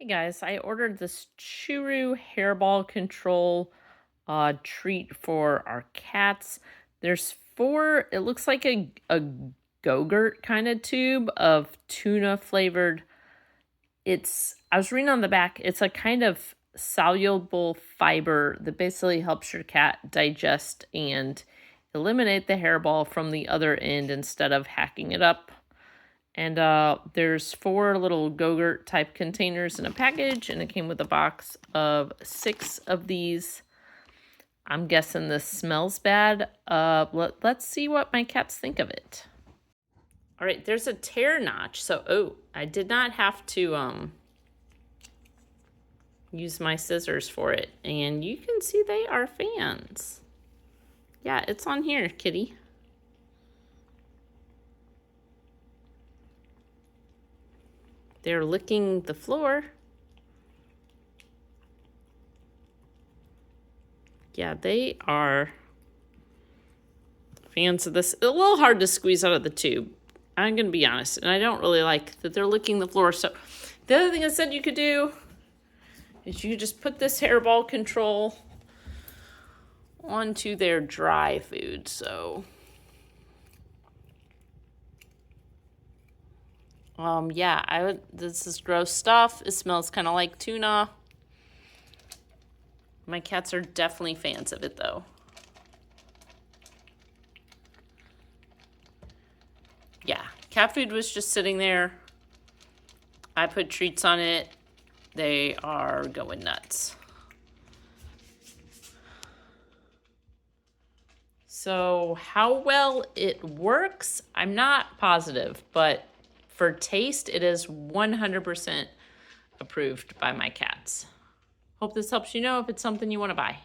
Hey guys, I ordered this Churu Hairball control treat for our cats. There's four, it looks like a Go-Gurt kind of tube of tuna flavored. I was reading on the back, it's a kind of soluble fiber that basically helps your cat digest and eliminate the hairball from the other end instead of hacking it up. And there's four little Go-Gurt type containers in a package, and it came with a box of 6 of these. I'm guessing this smells bad. Let's see what my cats think of it. All right, there's a tear notch. So, I did not have to use my scissors for it. And you can see they are fans. Yeah, it's on here, kitty. They're licking the floor. Yeah, they are fans of this. A little hard to squeeze out of the tube. I'm going to be honest. And I don't really like that they're licking the floor. So the other thing I said you could do is you could just put this hairball control onto their dry food. So yeah, this is gross stuff. It smells kind of like tuna. My cats are definitely fans of it though. Yeah, cat food was just sitting there. I put treats on it. They are going nuts. So how well it works, I'm not positive, but for taste, it is 100% approved by my cats. Hope this helps you know if it's something you want to buy.